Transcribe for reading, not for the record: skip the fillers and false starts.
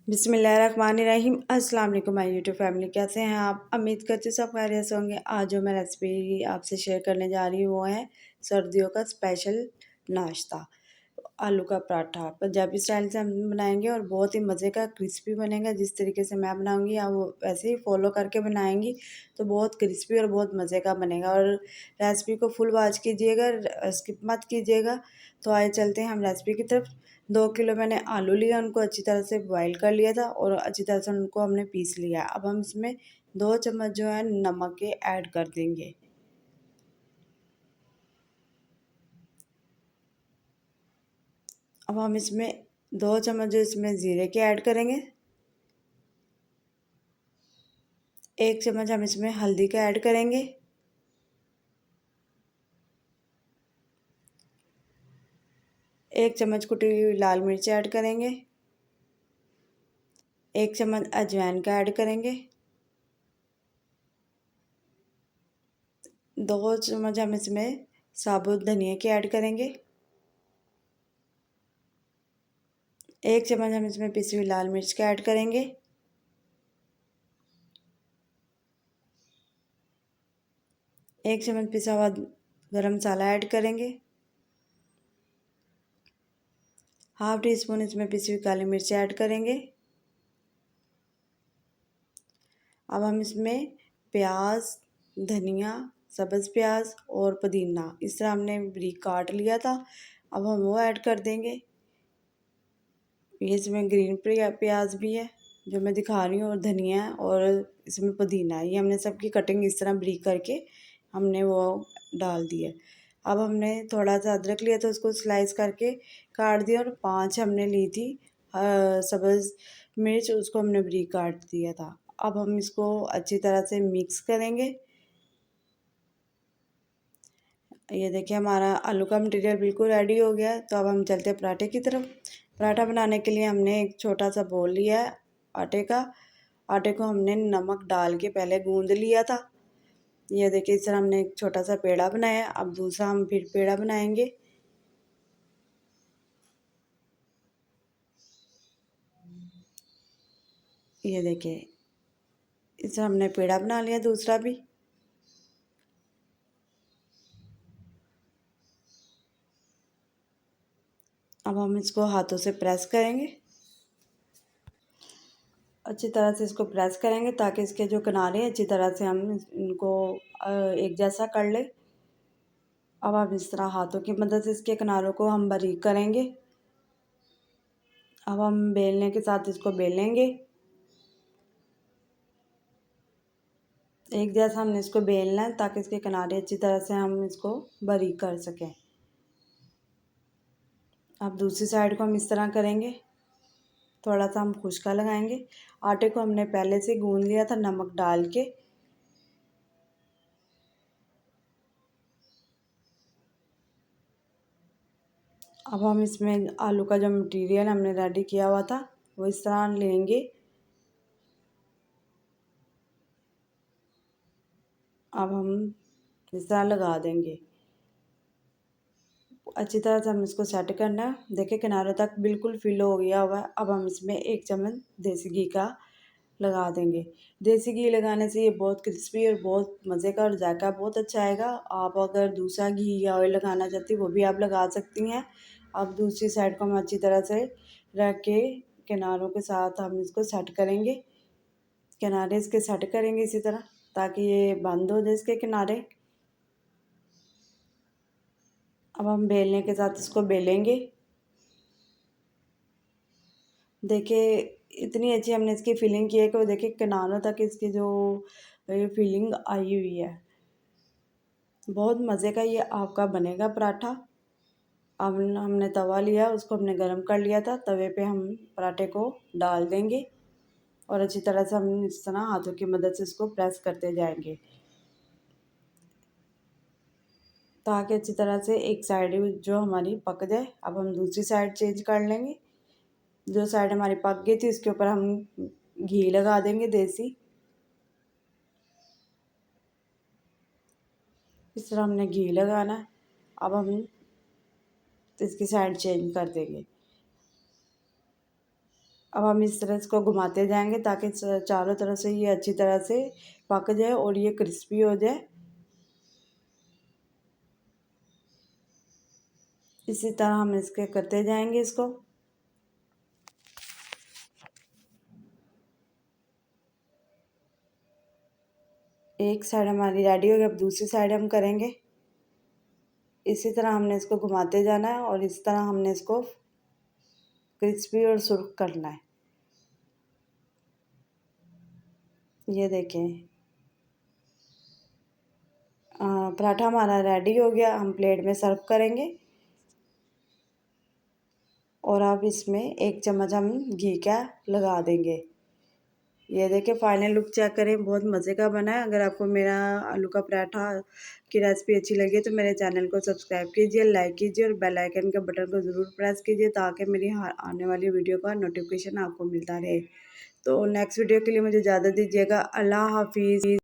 बिस्मिल्लाहिर्रहमानिर्रहीम। अस्सलाम वालेकुम माय यूट्यूब फैमिली, कैसे हैं आप? उम्मीद करती हूँ सब खैरियत से होंगे। आज जो मैं रेसिपी आपसे शेयर करने जा रही हूँ वो है सर्दियों का स्पेशल नाश्ता, आलू का पराठा। पंजाबी स्टाइल से हम बनाएंगे और बहुत ही मज़े का क्रिस्पी बनेगा। जिस तरीके से मैं बनाऊंगी आप वो वैसे ही फॉलो करके बनाएंगी तो बहुत क्रिस्पी और बहुत मज़े का बनेगा। और रेसिपी को फुल वॉच कीजिएगा, स्किप मत कीजिएगा। तो आइए चलते हैं हम रेसिपी की तरफ। 2 किलो मैंने आलू लिया, उनको अच्छी तरह से बॉईल कर लिया था और अच्छी तरह से उनको हमने पीस लिया। अब हम इसमें 2 चम्मच जो है नमक के ऐड कर देंगे। अब हम इसमें 2 चम्मच जो इसमें ज़ीरे के ऐड करेंगे। 1 चम्मच हम इसमें हल्दी का ऐड करेंगे। 1 चम्मच कुटी हुई लाल मिर्च ऐड करेंगे। 1 चम्मच अजवाइन का ऐड करेंगे। 2 चम्मच हम इसमें साबुत धनिया के ऐड करेंगे। 1 चम्मच हम इसमें पिसी हुई लाल मिर्च का ऐड करेंगे। 1 चम्मच पिसा हुआ गरम मसाला ऐड करेंगे। हाफ टी स्पून इसमें पिसी हुई काली मिर्च ऐड करेंगे। अब हम इसमें प्याज, धनिया, सब्ज़ प्याज और पुदीना इस तरह हमने बारीक काट लिया था। अब हम वो ऐड कर देंगे। ये इसमें ग्रीन प्याज भी है जो मैं दिखा रही हूँ, और धनिया है और इसमें पुदीना है। ये हमने सबकी कटिंग इस तरह बारीक करके हमने वो डाल दी है। अब हमने थोड़ा सा अदरक लिया था, उसको स्लाइस करके काट दिया, और 5 हमने ली थी सब्ज़ मिर्च, उसको हमने बारीक काट दिया था। अब हम इसको अच्छी तरह से मिक्स करेंगे। ये देखिए हमारा आलू का मटीरियल बिल्कुल रेडी हो गया है। तो अब हम चलते हैं पराठे की तरफ। पराठा बनाने के लिए हमने एक छोटा सा बोल लिया है आटे का। आटे को हमने नमक डाल के पहले गूंद लिया था। ये देखिए इस तरह हमने एक छोटा सा पेड़ा बनाया। अब दूसरा हम फिर पेड़ा बनाएंगे। ये देखिए इस तरह हमने पेड़ा बना लिया दूसरा भी। अब हम इसको हाथों से प्रेस करेंगे, अच्छी तरह से इसको प्रेस करेंगे ताकि इसके जो किनारे अच्छी तरह से हम इनको एक जैसा कर ले। अब हम इस तरह हाथों की मदद से इसके किनारों को हम बारीक करेंगे। अब हम बेलने के साथ इसको बेलेंगे। एक जैसा हमने इसको बेलना है ताकि इसके किनारे अच्छी तरह से हम इसको बारीक कर सकें। अब दूसरी साइड को हम इस तरह करेंगे। थोड़ा सा हम खुश्का लगाएंगे। आटे को हमने पहले से गूंद लिया था नमक डाल के। अब हम इसमें आलू का जो मटेरियल हमने रेडी किया हुआ था वो इस तरह लेंगे। अब हम इस तरह लगा देंगे। अच्छी तरह से हम इसको सेट करना है। देखिए किनारों तक बिल्कुल फिल हो गया हुआ है। अब हम इसमें 1 चम्मच देसी घी का लगा देंगे। देसी घी लगाने से ये बहुत क्रिस्पी और बहुत मज़े का और जायका बहुत अच्छा आएगा। आप अगर दूसरा घी या ऑयल लगाना चाहती वो भी आप लगा सकती हैं। अब दूसरी साइड को हम अच्छी तरह से रख के किनारों के साथ हम इसको सेट करेंगे। किनारे इसके सेट करेंगे इसी तरह ताकि ये बंद हो जाए इसके किनारे। अब हम बेलने के साथ इसको बेलेंगे। देखिए इतनी अच्छी हमने इसकी फिलिंग की है कि वो देखिए किनारों तक इसकी जो फिलिंग आई हुई है। बहुत मज़े का ये आपका बनेगा पराठा। अब हमने तवा लिया, उसको हमने गरम कर लिया था। तवे पे हम पराठे को डाल देंगे और अच्छी तरह से हम इस तरह हाथों की मदद से इसको प्रेस करते जाएंगे ताकि अच्छी तरह से एक साइड जो हमारी पक जाए। अब हम दूसरी साइड चेंज कर लेंगे। जो साइड हमारी पक गई थी उसके ऊपर हम घी लगा देंगे देसी। इस तरह हमने घी लगाना है। अब हम इसकी साइड चेंज कर देंगे। अब हम इस तरह इसको घुमाते जाएंगे ताकि चारों तरफ से ये अच्छी तरह से पक जाए और ये क्रिस्पी हो जाए। इसी तरह हम इसके करते जाएंगे इसको। एक साइड हमारी रेडी हो गई, अब दूसरी साइड हम करेंगे। इसी तरह हमने इसको घुमाते जाना है और इस तरह हमने इसको क्रिस्पी और सुर्ख करना है। ये देखें पराठा हमारा रेडी हो गया। हम प्लेट में सर्व करेंगे और अब इसमें 1 चम्मच हम घी का लगा देंगे। ये देखिए फाइनल लुक चेक करें, बहुत मज़े का बना है। अगर आपको मेरा आलू का पराठा की रेसिपी अच्छी लगी तो मेरे चैनल को सब्सक्राइब कीजिए, लाइक कीजिए और बेल आइकन के बटन को ज़रूर प्रेस कीजिए ताकि मेरी आने वाली वीडियो का नोटिफिकेशन आपको मिलता रहे। तो नेक्स्ट वीडियो के लिए मुझे इजाज़त दीजिएगा। अल्लाह हाफिज़।